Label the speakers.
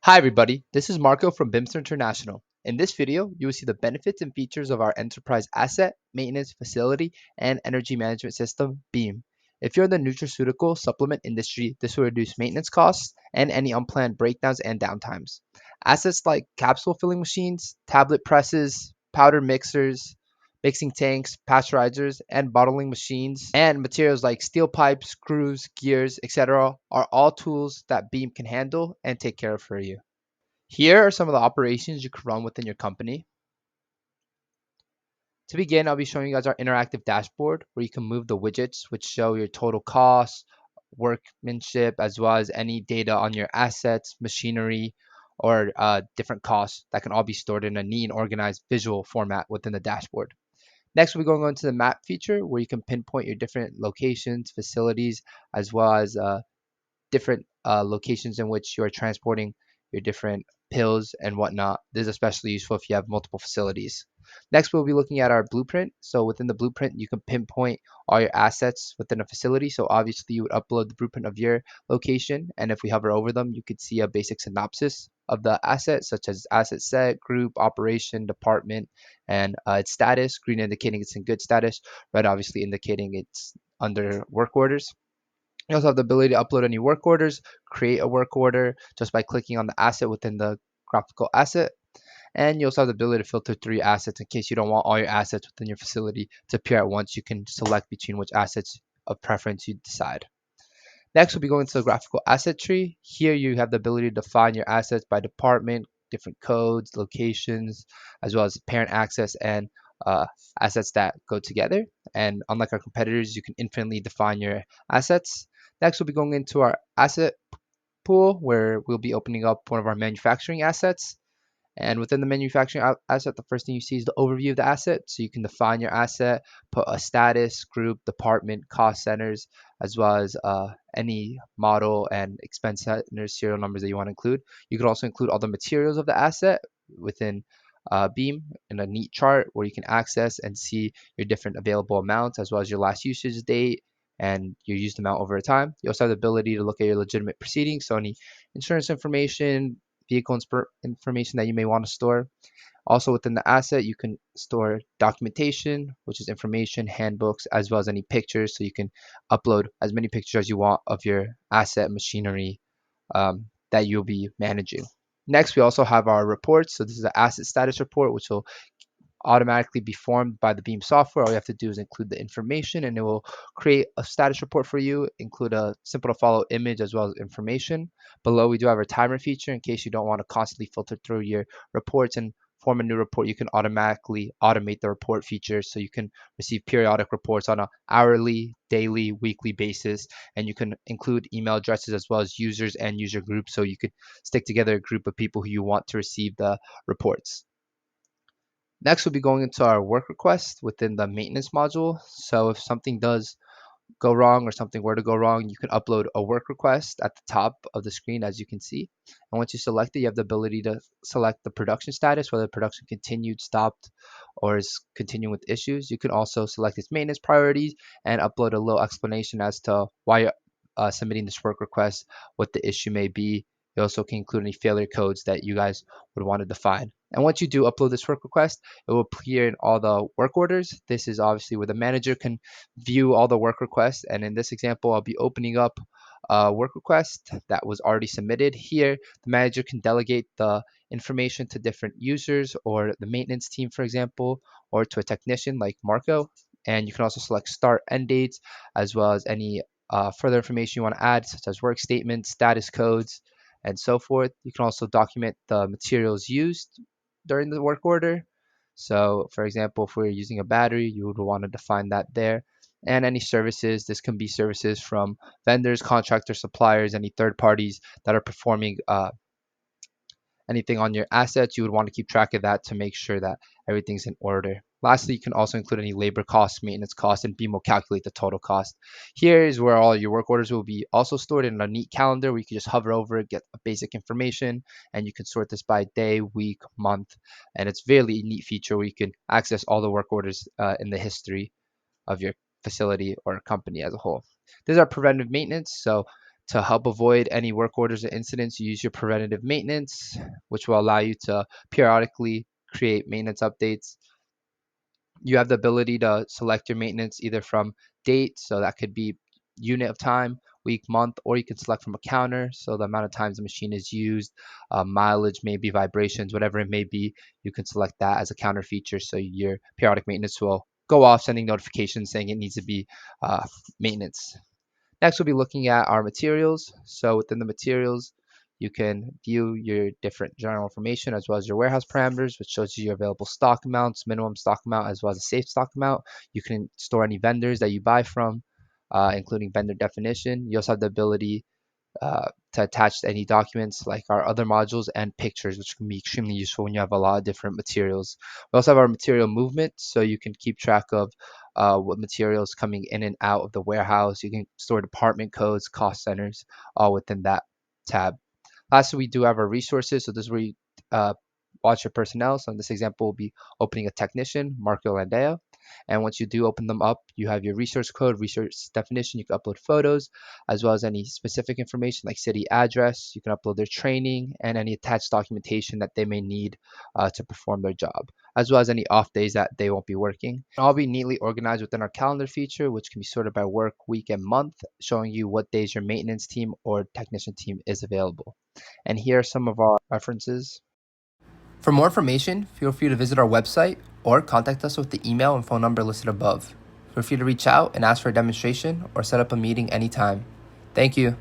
Speaker 1: Hi everybody, this is Marco from Bimser International. In this video, you will see the benefits and features of our enterprise asset, maintenance, facility, and energy management system, BEAM. If you're in the nutraceutical supplement industry, this will reduce maintenance costs and any unplanned breakdowns and downtimes. Assets like capsule filling machines, tablet presses, powder mixers, mixing tanks, pasteurizers, and bottling machines, and materials like steel pipes, screws, gears, etc. are all tools that Beam can handle and take care of for you. Here are some of the operations you can run within your company. To begin, I'll be showing you guys our interactive dashboard where you can move the widgets which show your total costs, workmanship, as well as any data on your assets, machinery, or different costs that can all be stored in a neat and organized visual format within the dashboard. Next, we're going on to the map feature where you can pinpoint your different locations, facilities, as well as different locations in which you are transporting your different pills and whatnot. This is especially useful if you have multiple facilities. Next, we'll be looking at our blueprint. So within the blueprint, you can pinpoint all your assets within a facility. So obviously you would upload the blueprint of your location. And if we hover over them, you could see a basic synopsis of the asset, such as asset set, group, operation, department, and its status. Green indicating it's in good status, red obviously indicating it's under work orders. You also have the ability to upload any work orders, create a work order just by clicking on the asset within the graphical asset. And you also have the ability to filter through your assets in case you don't want all your assets within your facility to appear at once. You can select between which assets of preference you decide. Next, we'll be going to the graphical asset tree. Here you have the ability to define your assets by department, different codes, locations, as well as parent access and uh, assets that go together. And unlike our competitors, you can infinitely define your assets. Next, we'll be going into our asset pool where we'll be opening up one of our manufacturing assets. And within the manufacturing asset, the first thing you see is the overview of the asset. So you can define your asset, put a status, group, department, cost centers, as well as any model and expense centers, serial numbers that you want to include. You can also include all the materials of the asset within Beam in a neat chart where you can access and see your different available amounts as well as your last usage date and your used amount over time. You also have the ability to look at your legitimate proceedings, so any insurance information, vehicle information that you may want to store. Also within the asset, you can store documentation, which is information, handbooks, as well as any pictures. So you can upload as many pictures as you want of your asset machinery that you'll be managing. Next, we also have our reports. So this is an asset status report, which will automatically be formed by the Beam software. All you have to do is include the information and it will create a status report for you, include a simple to follow image as well as information. Below, we do have our timer feature in case you don't want to constantly filter through your reports and form a new report. You can automatically automate the report feature so you can receive periodic reports on an hourly, daily, weekly basis. And you can include email addresses as well as users and user groups so you could stick together a group of people who you want to receive the reports. Next, we'll be going into our work request within the maintenance module. So if something does go wrong or something were to go wrong, you can upload a work request at the top of the screen, as you can see. And once you select it, you have the ability to select the production status, whether production continued, stopped, or is continuing with issues. You can also select its maintenance priorities and upload a little explanation as to why you're submitting this work request, what the issue may be. You also can include any failure codes that you guys would want to define. And once you do upload this work request, it will appear in all the work orders. This is obviously where the manager can view all the work requests. And in this example, I'll be opening up a work request that was already submitted. Here, the manager can delegate the information to different users or the maintenance team, for example, or to a technician like Marco. And you can also select start end dates as well as any further information you want to add, such as work statements, status codes, and so forth. You can also document the materials used during the work order. So for example, if we're using a battery, you would want to define that there. And any services, this can be services from vendors, contractors, suppliers, any third parties that are performing anything on your assets. You would want to keep track of that to make sure that everything's in order. Lastly, you can also include any labor costs, maintenance costs, and Beam will calculate the total cost. Here is where all your work orders will be also stored in a neat calendar where you can just hover over it, get a basic information, and you can sort this by day, week, month. And it's a really neat feature where you can access all the work orders in the history of your facility or company as a whole. This is our preventive maintenance. So To help avoid any work orders or incidents, you use your preventative maintenance, which will allow you to periodically create maintenance updates. You have the ability to select your maintenance either from date, so that could be unit of time, week, month, or you can select from a counter, so the amount of times the machine is used, mileage, maybe vibrations, whatever it may be, you can select that as a counter feature, so your periodic maintenance will go off sending notifications saying it needs to be maintenance. Next, we'll be looking at our materials. So within the materials, you can view your different general information as well as your warehouse parameters, which shows you your available stock amounts, minimum stock amount, as well as a safe stock amount. You can store any vendors that you buy from, including vendor definition. You also have the ability to attach any documents like our other modules and pictures, which can be extremely useful when you have a lot of different materials. We also have our material movement, so you can keep track of what materials coming in and out of the warehouse. You can store department codes, cost centers, all within that tab. Lastly, we do have our resources. So this is where you watch your personnel. So in this example, we'll be opening a technician, Marco Landea. And once you do open them up, you have your resource code, resource definition. You can upload photos as well as any specific information like city address. You can upload their training and any attached documentation that they may need to perform their job, as well as any off days that they won't be working. It'll all be neatly organized within our calendar feature, which can be sorted by work, week, and month, showing you what days your maintenance team or technician team is available. And here are some of our references. For more information, feel free to visit our website or contact us with the email and phone number listed above. Feel free to reach out and ask for a demonstration or set up a meeting anytime. Thank you.